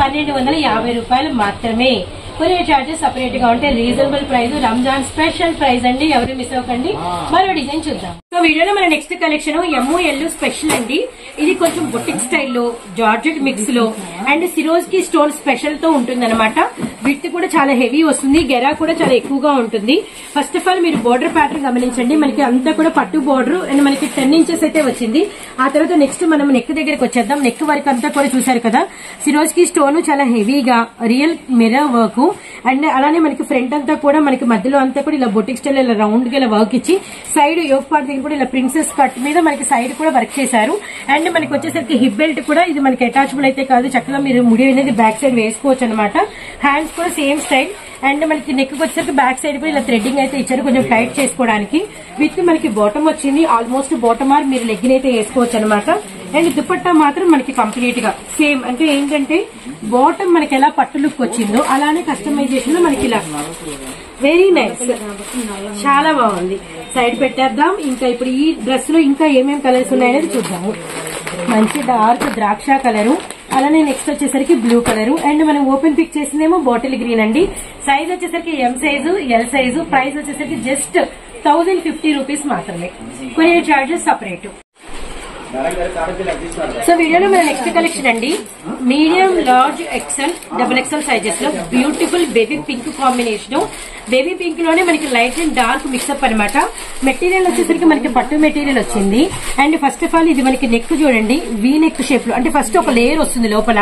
1250 రూపాయలు మాత్రమే. కొరియర్ చార్జెస్ సపరేట్ గా ఉంటే reasonable price. Ramzan special price అండి, ఎవరు మిస్ అవ్వకండి. మరో డిజైన్ చూద్దాం. సో వీడియోలో మన నెక్స్ట్ కలెక్షన్ MOL స్పెషల్ అండి. ఇది కొంచెం బొటిక్ స్టైల్లో జార్జెట్ మిక్స్ లో అండ్ సిరోజ్ కి స్టోన్ స్పెషల్ తో ఉంటుందన్నమాట. విత్ కూడా చాలా హెవీ వస్తుంది. గెరా కూడా చాలా ఎక్కువగా ఉంటుంది. ఫస్ట్ ఆఫ్ ఆల్ మీరు బోర్డర్ ప్యాటర్న్ గమనించండి. మనకి అంతా కూడా పట్టు బోర్డర్ అండ్ మనకి 10 ఇంచెస్ అయితే వచ్చింది. ఆ తర్వాత నెక్స్ట్ మనం నెక్ దగ్గరకు వచ్చేద్దాం. నెక్ వర్క్ అంతా కూడా చూసారు కదా. సిరోజ్ కి స్టోన్ చాలా హెవీగా రియల్ మిర్రర్ వర్క్. అండ్ అలానే మనకి ఫ్రంట్ అంతా కూడా మనకి మధ్యలో అంతా కూడా ఇలా బొటిక్ స్టైల్ ఇలా రౌండ్ గా ఇలా వర్క్ ఇచ్చి సైడ్ యోక్ పార్ట్ దగ్గర కూడా ఇలా ప్రిన్సెస్ కట్ మీద మనకి సైడ్ కూడా వర్క్ చేశారు. అండ్ మనకి వచ్చేసరికి హిప్ బెల్ట్ కూడా ఇది మనకి అటాచబుల్ అయితే కాదు, చక్కగా మీరు ముడి అనేది బ్యాక్ సైడ్ వేసుకోవచ్చు అనమాట. హ్యాండ్స్ కూడా సేమ్ స్టైల్. అండ్ మనకి నెక్ వచ్చేసరికి బ్యాక్ సైడ్ కూడా ఇలా థ్రెడ్డింగ్ అయితే ఇచ్చారు కొంచెం టైట్ చేసుకోవడానికి. విత్ మనకి బాటమ్ వచ్చింది. ఆల్మోస్ట్ బాటమ్ ఆర్ మీరు లెగ్గిన్ అయితే వేసుకోవచ్చు అనమాట. అండ్ దుపట్టా మాత్రం మనకి కంప్లీట్ గా సేమ్. అంటే ఏంటంటే బాటమ్ మనకి ఎలా పట్టు లుక్ వచ్చిందో అలానే కస్టమైజేషన్ లో మనకి ఇలా వెరీ నైస్, చాలా బాగుంది. సైడ్ పెట్టేద్దాం. ఇంకా ఇప్పుడు ఈ డ్రెస్ లో ఇంకా ఏమేమి కలర్స్ ఉన్నాయనేది చూద్దాము. మంచి డార్క్ ద్రాక్ష కలరు, అలానే నెక్స్ట్ వచ్చేసరికి బ్లూ కలర్. అండ్ మనం ఓపెన్ పిక్ చేసిందేమో బాటిల్ గ్రీన్ అండి. సైజ్ వచ్చేసరికి M size, L size. Price వచ్చేసరికి జస్ట్ 1050 రూపీస్ మాత్రమే. Courier charges separate. సో వీడియోలో మన నెక్స్ట్ కలెక్షన్ అండి. Medium, large, XL, XXL sizes లో beautiful baby pink combination. Baby pink లోనే మనకి లైట్ అండ్ డార్క్ మిక్సప్ అనమాట. మెటీరియల్ వచ్చేసరికి మనకి పట్టు మెటీరియల్ వచ్చింది. అండ్ ఫస్ట్ ఆఫ్ ఆల్ ఇది మనకి నెక్ చూడండి వీ నెక్ షేప్ లో. అంటే ఫస్ట్ ఒక లేయర్ వస్తుంది లోపల.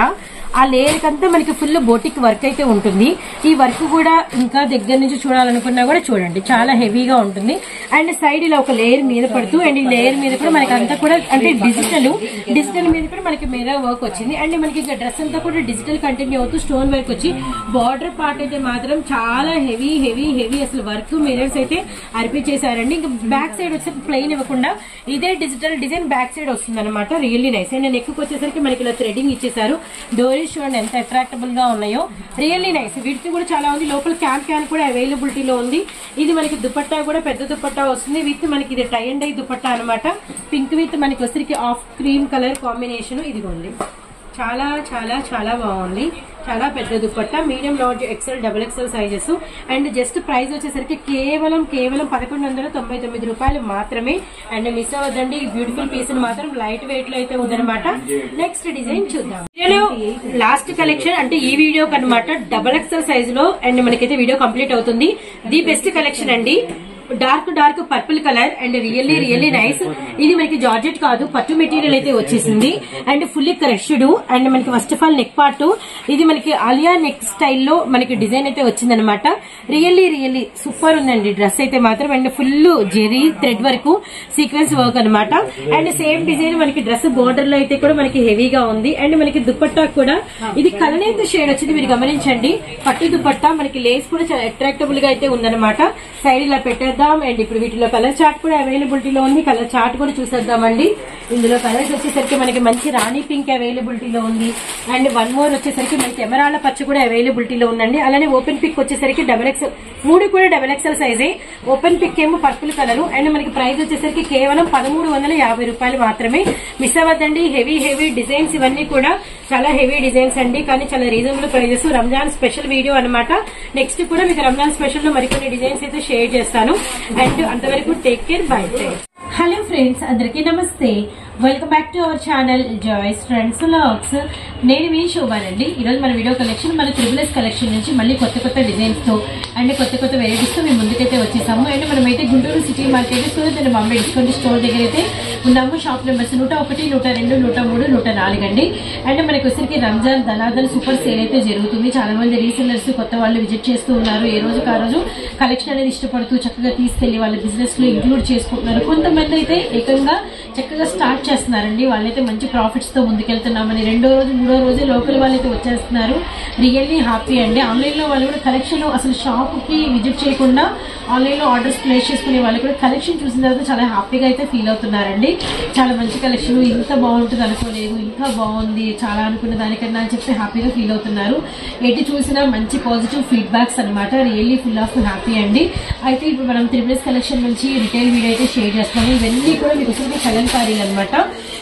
ఆ లేయర్ కంతా మనకి ఫుల్ బోటిక్ వర్క్ అయితే ఉంటుంది. ఈ వర్క్ కూడా ఇంకా దగ్గర నుంచి చూడాలనుకున్నా కూడా చూడండి చాలా హెవీగా ఉంటుంది. అండ్ సైడ్ ఇలా ఒక లేయర్ మీద పడుతూ అండ్ ఈ లేయర్ మీద కూడా మనకి అంతా కూడా అంటే డిజిటల్ మీద కూడా మనకి మిర్రర్ వర్క్ వచ్చింది. అండ్ మనకి ఇంకా డ్రెస్ అంతా కూడా డిజిటల్ కంటిన్యూ అవుతూ స్టోన్ వర్క్ వచ్చి బార్డర్ పార్ట్ అయితే మాత్రం చాలా హెవీ అసలు వర్క్ మిర్రర్స్ అయితే అర్పించేశారండి. ఇంకా బ్యాక్ సైడ్ వచ్చి ప్లెయిన్ ఇవ్వకుండా ఇదే డిజిటల్ డిజైన్ బ్యాక్ సైడ్ వస్తుంది అనమాట. Really nice. అండ్ నెక్ వచ్చేసరికి మనకి ఇలా థ్రెడింగ్ ఇచ్చేసారు. డోరీ చూడండి ఎంత అట్రాక్టబుల్ గా ఉన్నాయో. Really nice. వీటి కూడా చాలా ఉంది. లోపల క్యాన్ కూడా అవైలబిలిటీలో ఉంది. ఇది మనకి దుపట్టా కూడా పెద్ద దుపట్టా వస్తుంది. విత్ మనకి ఇది టై అండ్ డై దుపట్టా అనమాట. పింక్ విత్ మనకి వచ్చరికి ఆఫ్ క్రీమ్ కలర్ కాంబినేషన్. ఇదిగోండి చాలా చాలా చాలా బాగుంది. చాలా పెద్ద dupatta. Medium, large, XL, XXL sizes. And just price వచ్చేసరికి కేవలం 1199 రూపాయలు మాత్రమే. అండ్ మిస్ అవ్వద్దండి ఈ బ్యూటిఫుల్ పీస్ మాత్రం లైట్ వెయిట్ లో అయితే ఉందన్నమాట. నెక్స్ట్ డిజైన్ చూద్దాం. లాస్ట్ కలెక్షన్ అంటే ఈ వీడియో కనమాట XXL సైజ్ లో. అండ్ మనకైతే వీడియో కంప్లీట్ అవుతుంది. ది బెస్ట్ కలెక్షన్ అండి. Dark purple colour and really nice. ఇది మనకి జార్జెట్ కాదు, పట్టు మెటీరియల్ అయితే వచ్చేసింది అండ్ ఫుల్లీ క్రష్డ్. అండ్ మనకి first of all neck part ఇది మనకి ఆలియా నెక్ స్టైల్లో మనకి డిజైన్ అయితే వచ్చిందనమాట. రియల్లీ సూపర్ ఉందండి డ్రెస్ అయితే మాత్రం. అండ్ ఫుల్ జెరీ థ్రెడ్ వరకు సీక్వెన్స్ వర్క్ అనమాట. అండ్ సేమ్ డిజైన్ మనకి డ్రెస్ బోర్డర్ లో అయితే కూడా మనకి హెవీగా ఉంది. అండ్ మనకి దుపట్టా కూడా ఇది కలనేత షేడ్ వచ్చింది, మీరు గమనించండి. పట్టు దుపట్టా మనకి లేస్ కూడా చాలా అట్రాక్టబుల్ గా అయితే ఉందన్నమాట. సైడ్ ఇలా పెట్టేద్దాం. అండ్ ఇప్పుడు వీటిలో కలర్ చార్ట్ కూడా అవైలబిలిటీలో ఉంది. కలర్ చార్ట్ కూడా చూసేద్దామండి. ఇందులో కలర్స్ వచ్చేసరికి మనకి మంచి రాణి పింక్ అవైలబిలిటీలో ఉంది. అండ్ వన్ మోర్ వచ్చేసరికి మనకి ఎమరాళ్ళ పచ్చ కూడా అవైలబిలిటీలో ఉందండి. అలానే ఓపెన్ పిక్ వచ్చేసరికి XXL, మూడు కూడా XXL సైజే. ఓపెన్ పిక్ ఏమో పర్పుల్ కలర్. అండ్ మనకి ప్రైస్ వచ్చేసరికి కేవలం 1350 రూపాయలు మాత్రమే. మిస్ అవ్వద్దండి. హెవీ డిజైన్స్ ఇవన్నీ కూడా చాలా హెవీ డిజైన్స్ అండి, కానీ చాలా reasonable prices. Ramzan special video అనమాట. నెక్స్ట్ కూడా మీకు రంజాన్ స్పెషల్ లో మరికొన్ని డిజైన్స్ అయితే షేర్ చేస్తాను. అండ్ అంతవరకు take care, bye. Hello friends, అందరికీ నమస్తే. Welcome back to our channel Joy's friends vlogs. నేను మీ శోభానండి. ఈరోజు మన వీడియో కలెక్షన్ మన త్రిబుల్ కలెక్షన్ నుంచి మళ్ళీ కొత్త డిజైన్స్ తో అండ్ కొత్త వెరైటీస్ తో మేము ముందుకైతే వచ్చేసాము. అండ్ మనమైతే Guntur city market Surat and Bombay discount store దగ్గర అయితే ఉన్నాము. షాప్ నెంబర్స్ 101, 102, 103, 104 అండి. అండ్ మనకి వచ్చరికి రంజాన్ ధనాధన్ సూపర్ సేల్ అయితే జరుగుతుంది. చాలా మంది రీసెల్లర్స్ కొత్త వాళ్ళు విజిట్ చేస్తూ ఉన్నారు. ఏ రోజుకి ఆ రోజు కలెక్షన్ అనేది ఇష్టపడుతూ చక్కగా తీసుకెళ్లి వాళ్ళ బిజినెస్ లో ఇంక్లూడ్ చేసుకుంటున్నారు. కొంతమంది అయితే ఏకంగా చక్కగా స్టార్ట్ చేస్తున్నారండి. వాళ్ళైతే మంచి ప్రాఫిట్స్ తో ముందుకెళ్తున్నామని రెండో రోజు మూడో రోజు లోకల్ వాళ్ళైతే వచ్చేస్తున్నారు. రియల్లీ హ్యాపీ అండి. ఆన్లైన్ లో వాళ్ళు కూడా కలెక్షన్ అసలు షాప్ కి విజిట్ చేయకుండా ఆన్లైన్ లో ఆర్డర్స్ ప్లేస్ చేసుకునే వాళ్ళు కూడా కలెక్షన్ చూసిన తర్వాత చాలా హ్యాపీగా అయితే ఫీల్ అవుతున్నారండి. చాలా మంచి కలెక్షన్, ఇంత బాగుంటుంది అనుకోలేదు, ఇంకా బాగుంది చాలా అనుకున్న దానికన్నా అని చెప్పి హ్యాపీగా ఫీల్ అవుతున్నారు. ఎటు చూసినా మంచి పాజిటివ్ ఫీడ్బ్యాక్స్ అనమాట. రియల్లీ ఫుల్ ఆఫ్ హ్యాపీ అండి. అయితే ఇప్పుడు మనం త్రిబుల్స్ కలెక్షన్ నుంచి రిటైల్ వీడియో అయితే షేర్ చేస్తాము. ఇవన్నీ కూడా మీకు వచ్చి కలంకారీలు అనమాట.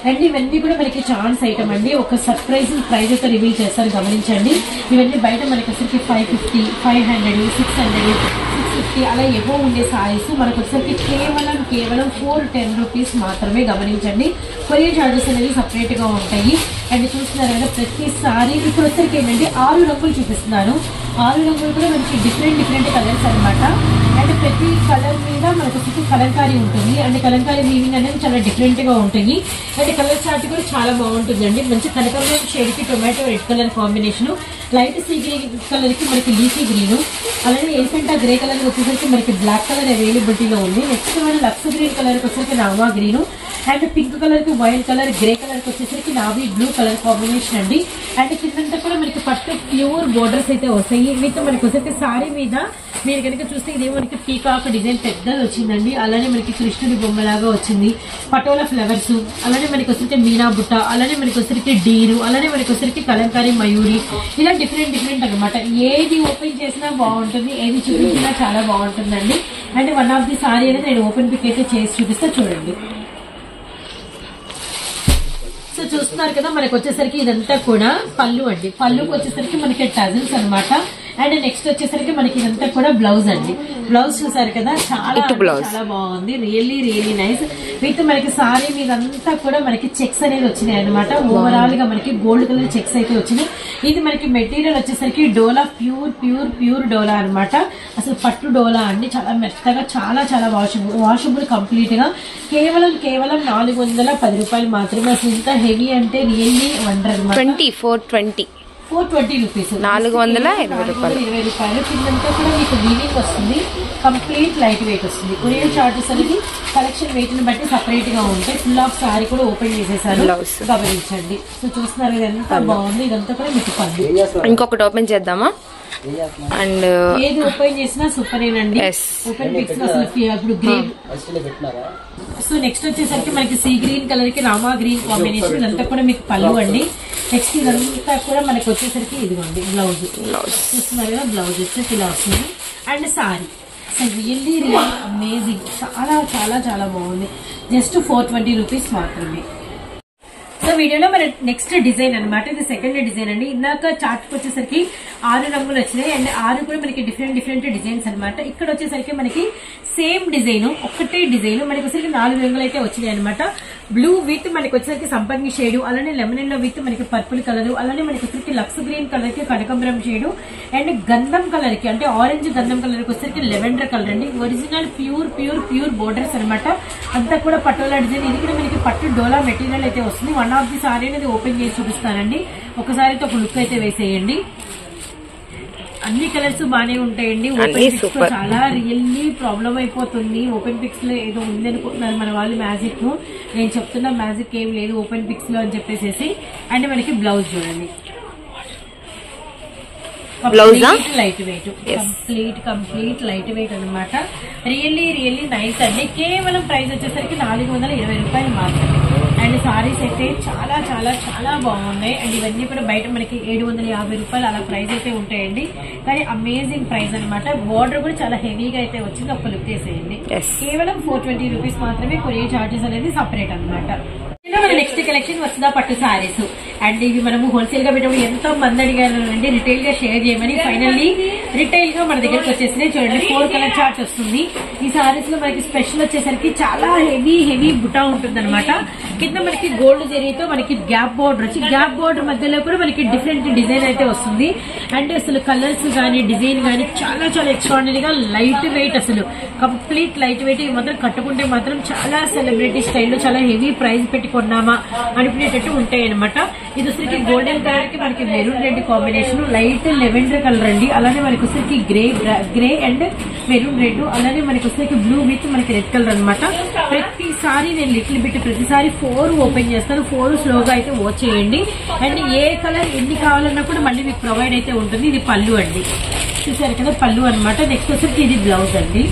అండ్ ఇవన్నీ కూడా మనకి ఛాన్స్ ఐటమ్ అండి. ఒక సర్ప్రైజ్ ప్రైజ్ అయితే రివీల్ చేస్తారు, గమనించండి. ఇవన్నీ బయట మనకి వచ్చరికి 550, 500, 600, 650 అలా ఏవో ఉండే సారీస్ మనకు వచ్చరికి కేవలం 410 రూపీస్ మాత్రమే. గమనించండి. కొరియర్ చార్జెస్ అనేది సపరేట్ గా ఉంటాయి. అండ్ చూస్తున్నారు కదా ప్రతిసారి ఇప్పుడు వచ్చరికి ఏంటంటే 6 రంగులు చూపిస్తున్నాను. 6 రంగులు కూడా మనకి డిఫరెంట్ కలర్స్ అనమాట. అండ్ ప్రతి కలర్ మీద మనకు వచ్చి కలంకారీ ఉంటుంది. అండ్ కలంకారీ వీవింగ్ అనేది చాలా డిఫరెంట్ గా ఉంటుంది. అండ్ కలర్ చార్ట్ కూడా చాలా బాగుంటుందండి. మంచి కనకాంబరం షేడ్ కి tomato red colour combination, light sea green colour కి మనకి లీఫీ గ్రీన్, అలానే ఎలిఫెంటా గ్రే కలర్ వచ్చేసరికి మనకి బ్లాక్ కలర్ అవైలబిలిటీలో ఉంది. నెక్స్ట్ మన లక్స్ గ్రీన్ కలర్ కి వచ్చేసరికి నావా గ్రీన్, అండ్ పింక్ కలర్ కి వైట్ కలర్, గ్రే కలర్ కి వచ్చేసరికి నావీ బ్లూ కలర్ కాంబినేషన్ అండి. అండ్ కిందంతా కూడా మనకి పర్ఫెక్ట్ ప్యూర్ బోర్డర్స్ అయితే వస్తాయి. వీటితో మనకి వచ్చేసరికి సారీ మీద మీరు కనుక చూస్తే ఇదే మనకి పీకాక్ డిజైన్ పెద్దది వచ్చిందండి. అలానే మనకి కృష్ణుడి బొమ్మలాగా వచ్చింది, పటోలా ఫ్లవర్స్, అలానే మనకి వచ్చరికి మీనా బుట్ట, అలానే మనకి వచ్చరికి డీరు, అలానే మనకి వచ్చరికి కలంకారీ మయూరి, ఇలా డిఫరెంట్ అనమాట. ఏది ఓపెన్ చేసినా బాగుంటుంది, ఏది చూపించినా చాలా బాగుంటుందండి. And one of the sorry అనేది నేను ఓపెన్ పిక్ అయితే చేసి చూపిస్తా, చూడండి. సో చూస్తున్నారు కదా మనకి వచ్చేసరికి ఇదంతా కూడా పళ్ళు అండి. పళ్ళుకి వచ్చేసరికి మనకి టజిల్స్ అనమాట. అండ్ నెక్స్ట్ వచ్చేసరికి మనకి ఇదంతా కూడా బ్లౌజ్ అండి. బ్లౌజ్ చూసారు కదా చాలా బాగుంది. Really nice. విత్ మనకి సారీ మీద అంతా కూడా మనకి చెక్స్ అనేది వచ్చినాయి అనమాట. ఓవరాల్ గా మనకి గోల్డ్ కలర్ చెక్స్ అయితే వచ్చినాయి. ఇది మనకి మెటీరియల్ వచ్చేసరికి డోలా ప్యూర్ డోలా అనమాట. అసలు పట్టు డోలా అండి. చాలా మెత్తగా చాలా వాషబుల్ కంప్లీట్ గా. కేవలం 410 రూపాయలు మాత్రమే. అసలు ఇంత హెవీ అంటే రియల్లీ వండర్ అనమాట. 420 రూపీస్, 420 రూపాయలు. కిందంతా కూడా మీకు వీవింగ్ వస్తుంది, కంప్లీట్ లైట్ వెయిట్ వస్తుంది. కొరియర్ చార్జెస్ అనేది కలెక్షన్ వెయిట్ ని బట్టి సపరేట్ గా ఉంటాయి. ఫుల్ ఆఫ్ సారీ కూడా ఓపెన్ చేసేసారు, గమనించండి. సో చూస్తున్నారు కదా ఎంత బాగుంది. ఇదంతా కూడా మీకు పళ్ళు. ఇంకొకటి ఓపెన్ చేద్దామా? అండ్ ఏది ఓపెన్ చేసినా సూపర్ ఏనండి. ఓపెన్ పిక్స్ అసలు ఇప్పుడు గ్రీన్. సో నెక్స్ట్ వచ్చేసరికి మనకి సీ గ్రీన్ కలర్ కి రామా గ్రీన్ కాంబినేషన్. ఇదంతా కూడా మీకు పళ్ళు అండి. నెక్స్ట్ ఇదంతా కూడా మనకి వచ్చేసరికి ఇదిగోండి బ్లౌజ్. చూస్తున్నారు కదా బ్లౌజ్ వచ్చేసి ఇలా వస్తుంది. అండ్ సారీ అసలు రియల్లీ అమేజింగ్. చాలా బాగుంది. జస్ట్ 420 రూపీస్ మాత్రమే. సో వీడియోలో మన నెక్స్ట్ డిజైన్ అన్నమాట. ఇది సెకండ్ డిజైన్ అండి. ఇందాక చార్ట్ వచ్చేసరికి 6 రంగులు వచ్చినాయి అండ్ 6 కూడా మనకి డిఫరెంట్ డిజైన్స్ అన్నమాట. ఇక్కడ వచ్చేసరికి మనకి సేమ్ డిజైన్, ఒకటే డిజైన్ మనకి వచ్చేసరికి 4 రంగులు అయితే వచ్చినాయి అనమాట. బ్లూ విత్ మనకి వచ్చేసరికి సంపంగి షేడ్, అలానే లెమన్ ఎల్లో విత్ మనకి పర్పుల్ కలర్, అలానే మనకి వచ్చేసరికి లక్స్ గ్రీన్ కలర్ కి కనకంబరం షేడ్ అండ్ గంధం కలర్ కి అంటే ఆరెంజ్ గంధం కలర్ కి వచ్చేసరికి లెవెండర్ కలర్ అండి. ఒరిజినల్ ప్యూర్ బోర్డర్స్ అనమాట. అంతా కూడా పటోలా డిజైన్. ఇది కూడా మనకి పట్టు డోలా మెటీరియల్ అయితే వస్తుంది. వన్ ఆఫ్ ది సారీ అనేది ఓపెన్ చేసి చూపిస్తానండి. ఒకసారితో ఒక లుక్ అయితే వేసేయండి. అన్ని కలర్స్ బానే ఉంటాయండి. ఓపెన్ పిక్స్ లో చాలా రియల్లీ ప్రాబ్లం అయిపోతుంది. ఓపెన్ పిక్స్ లో ఏదో ఉంది అనుకుంటున్నారు మన వాళ్ళు మ్యాజిక్. నేను చెప్తున్నా మ్యాజిక్ ఏం లేదు ఓపెన్ పిక్స్ లో అని చెప్పేసి. అండ్ మనకి బ్లౌజ్ చూడండి, light weight, complete light weight అనమాట. రియల్లీ నైస్ అండి. కేవలం ప్రైస్ వచ్చేసరికి 420 రూపాయలు మాత్రమే. అండ్ సారీస్ అయితే చాలా బాగున్నాయి. అండ్ ఇవన్నీ కూడా బయట మనకి 750 రూపాయలు అలా ప్రైస్ అయితే ఉంటాయండి. కానీ అమేజింగ్ ప్రైస్ అనమాట. బార్డర్ కూడా చాలా హెవీగా అయితే వచ్చింది. ఒక లుక్ వేసేయండి. కేవలం 420 రూపీస్ మాత్రమే. కొరియర్ చార్జెస్ అనేది సపరేట్ అనమాట. మన నెక్స్ట్ కలెక్షన్ వస్తుందా పట్టు సారీస్. అండ్ ఇవి మనము హోల్సేల్ గా పెట్టినప్పుడు ఎంతో మంది అడిగారు అండి రిటైల్ గా షేర్ చేయమని. ఫైనల్లీ రిటైల్ గా మన దగ్గరకు వచ్చేసి చూడండి 4 కలర్ చార్ట్ వస్తుంది. ఈ సారీస్ లో మనకి స్పెషల్ వచ్చేసరికి చాలా హెవీ బుటా ఉంటుంది అనమాట. కింద మనకి గోల్డ్ జరీతో మనకి గ్యాప్ బోర్డర్ వచ్చి, గ్యాప్ బోర్డర్ మధ్యలో కూడా మనకి డిఫరెంట్ డిజైన్ అయితే వస్తుంది. అండ్ అసలు కలర్స్ గానీ డిజైన్ గానీ చాలా ఎక్స్ట్రాడినరీగా లైట్ వెయిట్, అసలు కంప్లీట్ లైట్ వెయిట్. ఇవి మాత్రం కట్టుకుంటే మాత్రం చాలా సెలబ్రిటీ స్టైల్లో చాలా హెవీ ప్రైస్ పెట్టుకున్నామా అనుకునేటట్టు ఉంటాయి అనమాట. ఇది వచ్చరికి గోల్డెన్ కలర్ కి మనకి maroon red combination, light lavender colour అండి. అలానే మనకి వచ్చరికి గ్రే అండ్ మెరూన్ రెడ్, అలానే మనకి వచ్చరికి బ్లూ విత్ మనకి రెడ్ కలర్ అనమాట. ప్రతిసారి నేను లిటిల్ బిట్ ప్రతిసారి 4 ఓపెన్ చేస్తాను. 4 స్లోగా అయితే వాచ్ చేయండి. అండ్ ఏ కలర్ ఎన్ని కావాలన్నా కూడా మళ్ళీ మీకు ప్రొవైడ్ అయితే ఉంటుంది. ఇది పళ్ళు అండి, చూసారు కదా పళ్ళు అనమాట. నెక్స్ట్ వచ్చరికి ఇది బ్లౌజ్ అండి.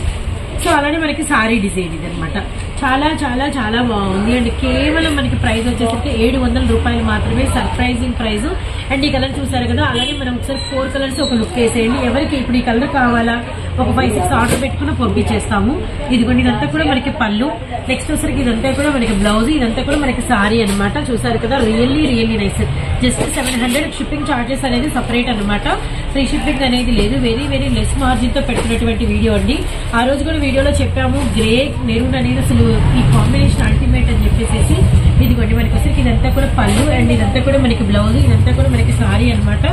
సో అలానే మనకి సారీ డిజైన్ ఇది అనమాట. చాలా బాగుంది. అండ్ కేవలం మనకి ప్రైస్ వచ్చేసరికి 700 రూపాయలు మాత్రమే. Surprising price. అండ్ ఈ కలర్ చూసారు కదా. అలాగే మనం ఒకసారి 4 కలర్స్ ఒక లుక్ వేసేయండి. ఎవరికి ఇప్పుడు ఈ కలర్ కావాలా ఒక 5-6 ఆర్డర్ పెట్టుకుని పంపించేస్తాము. ఇదిగోండి ఇదంతా కూడా మనకి పళ్ళు. నెక్స్ట్ వచ్చరికి ఇదంతా కూడా మనకి బ్లౌజ్, ఇదంతా కూడా మనకి సారీ అనమాట. చూసారు కదా really nice. Just 700 shipping charges అనేది సపరేట్ అనమాట. ఫ్రీ షిప్పింగ్ అనేది లేదు. వెరీ లెస్ మార్జిన్ తో పెట్టుకున్నటువంటి వీడియో అండి. ఆ రోజు కూడా వీడియోలో చెప్పాము గ్రే మెరూన్ అనేది అసలు ఈ కాంబినేషన్ అల్టిమేట్ అని చెప్పేసి. ఇదిగోండి మనకి వచ్చరికి ఇదంతా కూడా పళ్ళు అండ్ ఇదంతా కూడా మనకి బ్లౌజ్, ఇదంతా కూడా మనకి సారీ అనమాట.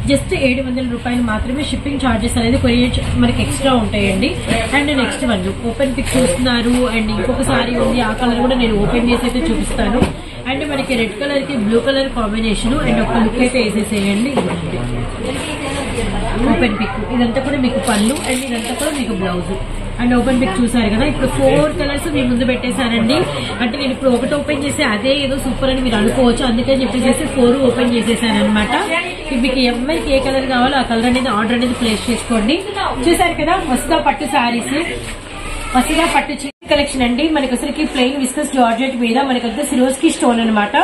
జస్ట్ 700 రూపాయలు మాత్రమే. షిప్పింగ్ చార్జెస్ అనేది కొరియర్ మనకి ఎక్స్ట్రా ఉంటాయండి. And next one open pic చూస్తున్నారు. అండ్ ఇంకొక సారీ ఉంది, ఆ కలర్ కూడా నేను ఓపెన్ చేసి అయితే చూపిస్తాను. అండ్ మనకి రెడ్ కలర్ కి బ్లూ కలర్ కాంబినేషన్. అండ్ ఒక లుక్ అయితే వేసేసేయండి. ఓపెన్ పిక్ ఇదంతా కూడా మీకు పళ్ళు అండ్ ఇదంతా కూడా మీకు బ్లౌజ్. అండ్ ఓపెన్ పిక్ చూసారు కదా. ఇప్పుడు 4 కలర్స్ మీ ముందు పెట్టేశానండి. అంటే నేను ఇప్పుడు ఒకటి ఓపెన్ చేసి అదే ఏదో సూపర్ అని మీరు అనుకోవచ్చు. అందుకని చెప్పేసి 4 ఓపెన్ చేసేసాను అనమాట. మీకు ఎవరికి ఏ కలర్ కావాలో ఆ కలర్ అనేది ఆర్డర్ అనేది ప్లేస్ చేసుకోండి. చూసారు కదా వస్తా పట్టు సారీస్, వస్తా పట్టు కలెక్షన్ అండి. మనకి వచ్చరికి ప్లెయిన్ విస్కస్ జార్జెట్ మీద మనకి వస్తే సిరోస్కి స్టోన్ అనమాట.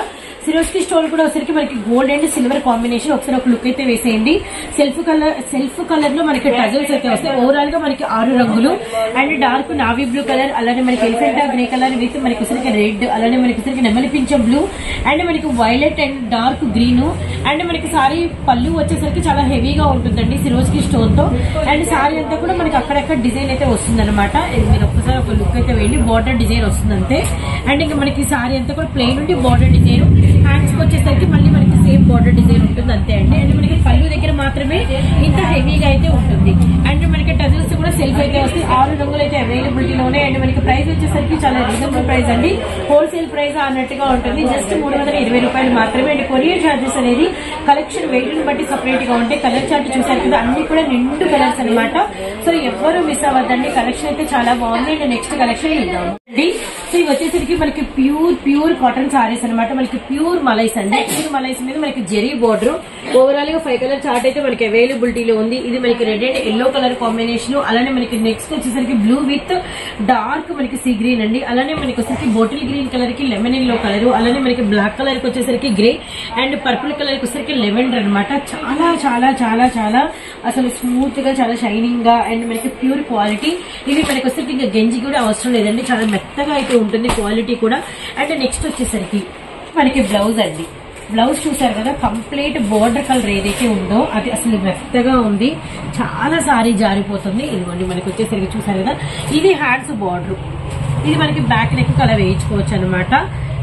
సిరోస్కి స్టోన్ కూడా వచ్చరికి మనకి గోల్డ్ అండ్ సిల్వర్ కాంబినేషన్. ఒకసారి ఒక లుక్ అయితే వేసేయండి. సెల్ఫ్ కలర్ లో మనకి టజల్స్ అయితే వస్తాయి. ఓవరాల్ గా మనకి 6 రంగులు and dark navy blue colour, అలానే మనకి ఎలిఫెంటా గ్రే కలర్ విత్ మనకి వచ్చరికి రెడ్, అలానే మనకి వచ్చరికి నెమలి పింఛం బ్లూ అండ్ మనకి violet and dark green. And మనకి సారీ పళ్ళు వచ్చేసరికి చాలా హెవీగా ఉంటుందండి సిరోస్కి స్టోన్ తో. అండ్ సారీ అంతా కూడా మనకి అక్కడక్కడ డిజైన్ అయితే వస్తుంది అనమాట. మీరు ఒక్కసారి ఒక లుక్ అయితే వెళ్ళి బార్డర్ డిజైన్ వస్తుంది అంతే. అండ్ ఇంకా మనకి సారీ అంతా కూడా ప్లెయిన్ ఉండి బార్డర్ డిజైన్, హ్యాండ్స్ వచ్చేసరికి మళ్ళీ మనకి సేమ్ బార్డర్ డిజైన్ ఉంటుంది అంతే అండి. అండ్ మనకి పళ్ళు దగ్గర మాత్రమే ఇంత హెవీగా అయితే ఉంటుంది. అండ్ మనకి టజల్స్ కూడా సెల్ఫ్ అయితే వస్తాయి. 6 రంగులు అయితే అవైలబిలిటీలో ఉన్నాయి. అండ్ మనకి ప్రైస్ వచ్చేసరికి చాలా రీజనబుల్ ప్రైస్ అండి. హోల్సేల్ ప్రైస్ అన్నట్టుగా ఉంటుంది. జస్ట్ 320 రూపాయలు మాత్రమే. అండ్ కొరియర్ చార్జెస్ అనేది కలెక్షన్ వెయిట్ ని బట్టి సపరేట్ గా ఉంటాయి. కలర్ చార్ట్ చూసారు కదా అన్ని కూడా నిండు కలర్స్ అనమాట. సో ఎవ్వరు మిస్ అవ్వద్దండి. కలెక్షన్ అయితే చాలా బాగుంది. అండ్ నెక్స్ట్ కలెక్షన్ ఇద్దాం. సో ఇవి వచ్చేసరికి మనకి ప్యూర్ కాటన్ సారీస్ అనమాట. మనకి ప్యూర్ మలైస్ అండి. ప్యూర్ మలైస్ మీద మనకి జెరీ బోర్డర్. ఓవరాల్ గా 5 కలర్ చార్ట్ అయితే మనకి అవైలబిలిటీలో ఉంది. ఇది మనకి red and yellow colour combination. అలానే మనకి నెక్స్ట్ వచ్చేసరికి బ్లూ విత్ డార్క్ మనకి సీ గ్రీన్ అండి. అలానే మనకి వచ్చేసరికి బాటిల్ గ్రీన్ కలర్ కి లెమన్ ఎల్లో కలర్, అలానే మనకి బ్లాక్ కలర్ కి వచ్చేసరికి గ్రే అండ్ పర్పుల్ కలర్ కి వచ్చేసరికి లెవెండర్ అనమాట. చాలా అసలు స్మూత్ గా చాలా షైనింగ్ గా అండ్ మనకి ప్యూర్ క్వాలిటీ. ఇవి మనకి వచ్చేసరికి ఇంకా గంజి కూడా అవసరం లేదండి. చాలా మెత్తగా అయితే ఉంటుంది క్వాలిటీ కూడా. అండ్ నెక్స్ట్ వచ్చేసరికి మనకి బ్లౌజ్ అండి. బ్లౌజ్ చూసారు కదా, కంప్లీట్ బోర్డర్ కలర్ ఏదైతే ఉందో అది అసలు మెత్తగా ఉంది, చాలా సారీ జారిపోతుంది. ఇదిగోండి మనకి వచ్చేసరికి చూసారు కదా, ఇది హ్యాండ్స్ బార్డర్, ఇది మనకి బ్యాక్ నెక్ కలర్ వేయించుకోవచ్చు అనమాట.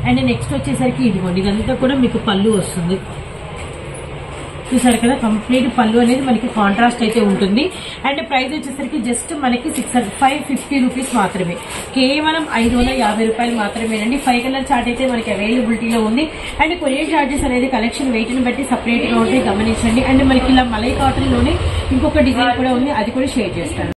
అండ్ నెక్స్ట్ వచ్చేసరికి ఇదిగోండి ఇదంతా కూడా మీకు పళ్ళు వస్తుంది. చూసారు కదా, కంప్లీట్ పళ్ళు అనేది మనకి కాంట్రాస్ట్ అయితే ఉంటుంది. అండ్ ప్రైస్ వచ్చేసరికి జస్ట్ మనకి 550 రూపీస్ మాత్రమే, కేవలం 550 రూపాయలు మాత్రమేనండి. 5 కలర్ చార్ట్ అయితే మనకి అవైలబిలిటీలో ఉంది. అండ్ కొరియర్ చార్జెస్ అనేది కలెక్షన్ వెయిట్ ని బట్టి సపరేట్ గా ఉంటాయి, గమనించండి. అండ్ మనకి ఇలా మలై కాటన్ లోనే ఇంకొక డిజైన్ కూడా ఉంది, అది కూడా షేర్ చేస్తాను.